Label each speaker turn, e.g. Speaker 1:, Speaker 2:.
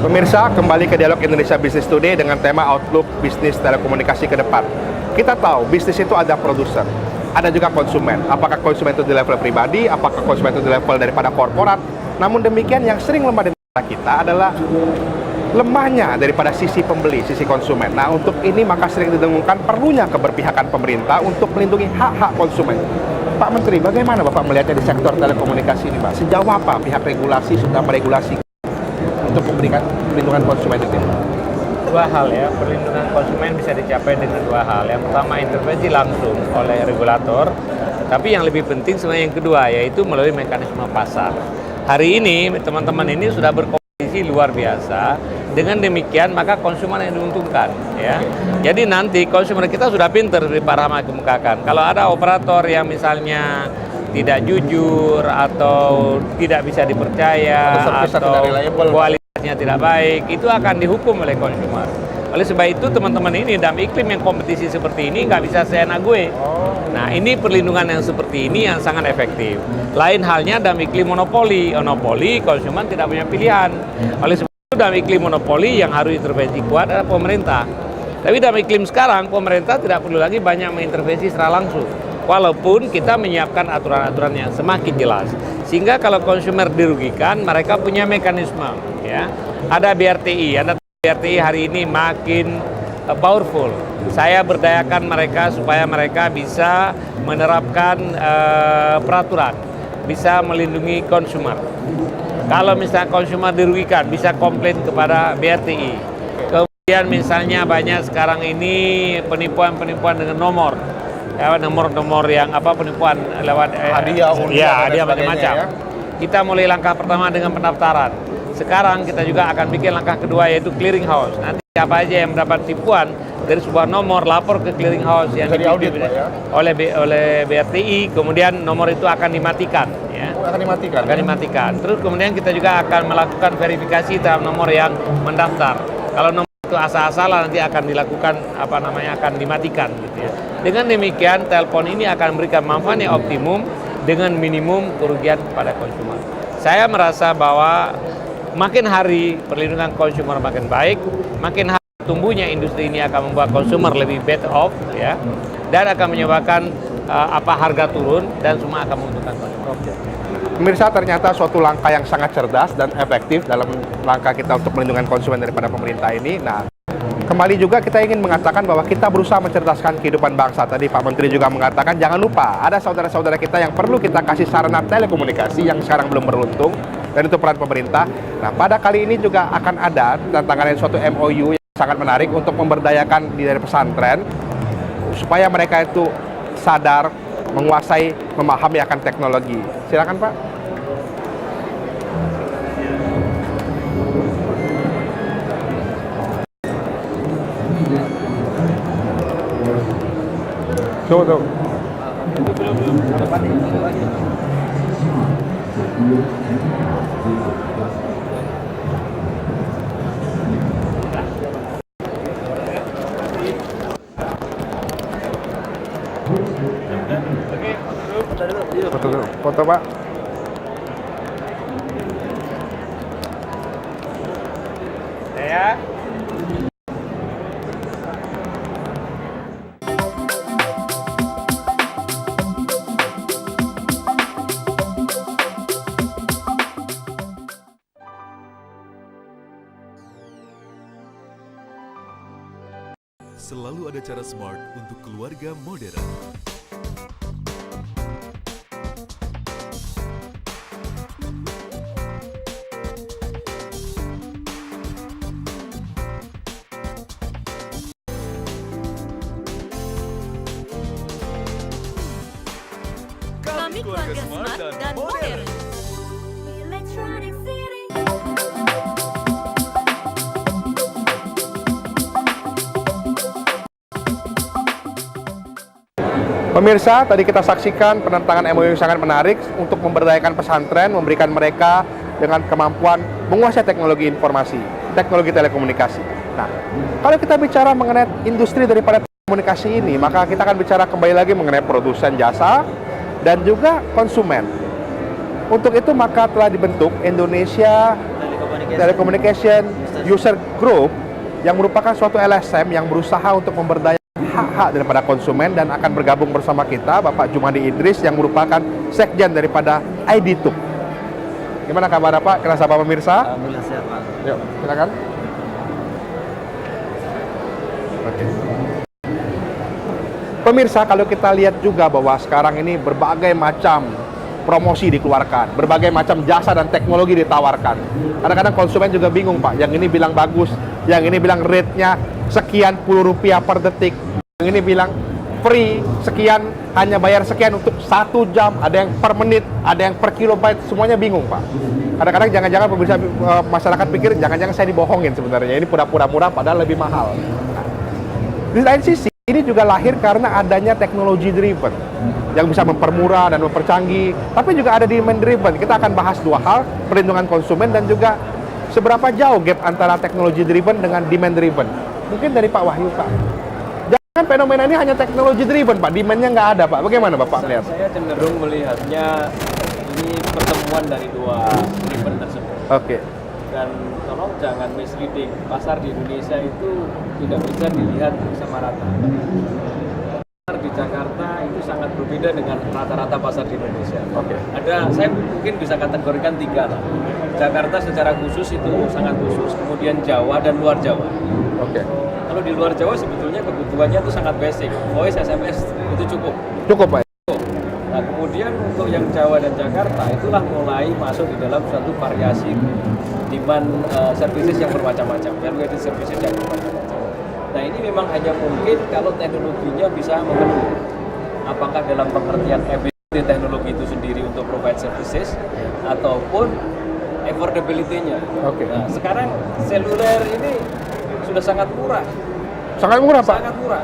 Speaker 1: Pemirsa, kembali ke Dialog Indonesia Business Today dengan tema Outlook Bisnis Telekomunikasi ke depan. Kita tahu bisnis itu ada produser, ada juga konsumen. Apakah konsumen itu di level pribadi, apakah konsumen itu di level daripada korporat. Namun demikian yang sering lemah di negara kita adalah lemahnya daripada sisi pembeli, sisi konsumen. Nah, untuk ini maka sering didengungkan perlunya keberpihakan pemerintah untuk melindungi hak-hak konsumen. Pak Menteri, bagaimana Bapak melihatnya di sektor telekomunikasi ini, Pak? Sejauh apa pihak regulasi sudah meregulasi untuk memberikan perlindungan konsumen itu?
Speaker 2: Dua hal ya, perlindungan konsumen bisa dicapai dengan dua hal. Yang pertama, intervensi langsung oleh regulator, tapi yang lebih penting sebenarnya yang kedua, yaitu melalui mekanisme pasar. Hari ini teman-teman ini sudah berkompetisi luar biasa. Dengan demikian maka konsumen yang diuntungkan ya. Jadi nanti konsumen kita sudah pinter seperti Pak Rahmat kemukakan. Kalau ada operator yang misalnya tidak jujur atau tidak bisa dipercaya atau kualitasnya tidak baik, itu akan dihukum oleh konsumen. Oleh sebab itu teman-teman ini dalam iklim yang kompetisi seperti ini nggak bisa seenak gue. Nah, ini perlindungan yang seperti ini yang sangat efektif. Lain halnya dalam iklim monopoli. Monopoli konsumen tidak punya pilihan. Oleh sebab itu dalam iklim monopoli yang harus intervensi kuat adalah pemerintah. Tapi dalam iklim sekarang pemerintah tidak perlu lagi banyak mengintervensi secara langsung. Walaupun kita menyiapkan aturan-aturan yang semakin jelas, sehingga kalau konsumer dirugikan, mereka punya mekanisme. Ya, ada BRTI, BRTI hari ini makin powerful. Saya berdayakan mereka supaya mereka bisa menerapkan peraturan, bisa melindungi konsumer. Kalau misalnya konsumer dirugikan, bisa komplain kepada BRTI. Kemudian misalnya banyak sekarang ini penipuan-penipuan dengan nomor. Ya, nomor-nomor yang penipuan lewat hadiah macam-macam. Ya. Kita mulai langkah pertama dengan pendaftaran. Sekarang kita juga akan bikin langkah kedua yaitu clearing house. Nanti siapa aja yang mendapat tipuan dari sebuah nomor lapor ke clearing house yang dipimpin oleh BRTI, kemudian nomor itu akan dimatikan. Ya. Akan dimatikan. Terus kemudian kita juga akan melakukan verifikasi terhadap nomor yang mendaftar. Kalau nomor itu asal-asalan nanti akan dilakukan akan dimatikan gitu ya. Dengan demikian telepon ini akan memberikan manfaat yang optimum dengan minimum kerugian kepada konsumen. Saya merasa bahwa makin hari perlindungan konsumer makin baik, makin hari tumbuhnya industri ini akan membuat konsumer lebih better off ya, dan akan menyebabkan harga turun dan semua akan menguntungkan konsumer.
Speaker 1: Pemirsa, ternyata suatu langkah yang sangat cerdas dan efektif dalam langkah kita untuk melindungi konsumen daripada pemerintah ini. Nah, kembali juga kita ingin mengatakan bahwa kita berusaha mencerdaskan kehidupan bangsa. Tadi Pak Menteri juga mengatakan jangan lupa ada saudara-saudara kita yang perlu kita kasih sarana telekomunikasi yang sekarang belum beruntung, dan itu peran pemerintah. Nah, pada kali ini juga akan ada tantangan suatu MOU yang sangat menarik untuk memberdayakan dari pesantren supaya mereka itu sadar, menguasai, memahami akan teknologi. Silakan Pak. Tuh. Foto Pak.
Speaker 2: Ya.
Speaker 3: Selalu ada cara smart untuk keluarga modern. Kami keluarga smart dan modern.
Speaker 1: Pemirsa, tadi kita saksikan penantangan MOU yang sangat menarik untuk memberdayakan pesantren, memberikan mereka dengan kemampuan menguasai teknologi informasi, teknologi telekomunikasi. Nah, kalau kita bicara mengenai industri daripada telekomunikasi ini, maka kita akan bicara kembali lagi mengenai produsen jasa dan juga konsumen. Untuk itu maka telah dibentuk Indonesia Telecommunication User Group yang merupakan suatu LSM yang berusaha untuk memberdayakan hak-hak daripada konsumen dan akan bergabung bersama kita Bapak Jumadi Idris yang merupakan sekjen daripada ID2. Gimana kabar Pak? Kenal sapa pemirsa?
Speaker 4: Alhamdulillah sehat Pak.
Speaker 1: Yuk, silakan. Oke. Pemirsa, kalau kita lihat juga bahwa sekarang ini berbagai macam promosi dikeluarkan, berbagai macam jasa dan teknologi ditawarkan. Kadang-kadang konsumen juga bingung Pak, yang ini bilang bagus, yang ini bilang rate-nya sekian puluh rupiah per detik, yang ini bilang free, sekian, hanya bayar sekian untuk 1 jam, ada yang per menit, ada yang per kilobyte, semuanya bingung Pak. Kadang-kadang jangan-jangan pemirsa masyarakat pikir, jangan-jangan saya dibohongin sebenarnya, ini pura-pura murah padahal lebih mahal. Di lain sisi, ini juga lahir karena adanya teknologi driven yang bisa mempermurah dan mempercanggih, tapi juga ada demand driven. Kita akan bahas dua hal, perlindungan konsumen dan juga seberapa jauh gap antara teknologi driven dengan demand driven. Mungkin dari Pak Wahyu Pak. Jangan fenomena ini hanya teknologi driven Pak, demand-nya nggak ada Pak. Bagaimana Bapak lihat?
Speaker 4: Saya cenderung melihatnya ini pertemuan dari dua event tersebut.
Speaker 1: Oke.
Speaker 4: Dan tolong jangan misleading. Pasar di Indonesia itu tidak bisa dilihat sama rata. Pasar di Jakarta itu sangat berbeda dengan rata-rata pasar di Indonesia.
Speaker 1: Oke.
Speaker 4: Saya mungkin bisa kategorikan 3 lah. Jakarta secara khusus itu sangat khusus. Kemudian Jawa dan luar Jawa.
Speaker 1: Oke.
Speaker 4: Kalau di luar Jawa sebetulnya kebutuhannya itu sangat basic. Voice, SMS itu cukup.
Speaker 1: Cukup Pak.
Speaker 4: Nah, kemudian untuk yang Jawa dan Jakarta itulah mulai masuk di dalam suatu variasi demand services yang bermacam-macam, value-added services yang bermacam-macam. Nah, ini memang hanya mungkin kalau teknologinya bisa memenuhi. Apakah dalam pengertian ability teknologi itu sendiri untuk provide services ataupun affordability-nya.
Speaker 1: Oke.
Speaker 4: Nah, sekarang seluler ini sudah sangat murah.
Speaker 1: Sangat murah Pak.
Speaker 4: Sangat murah.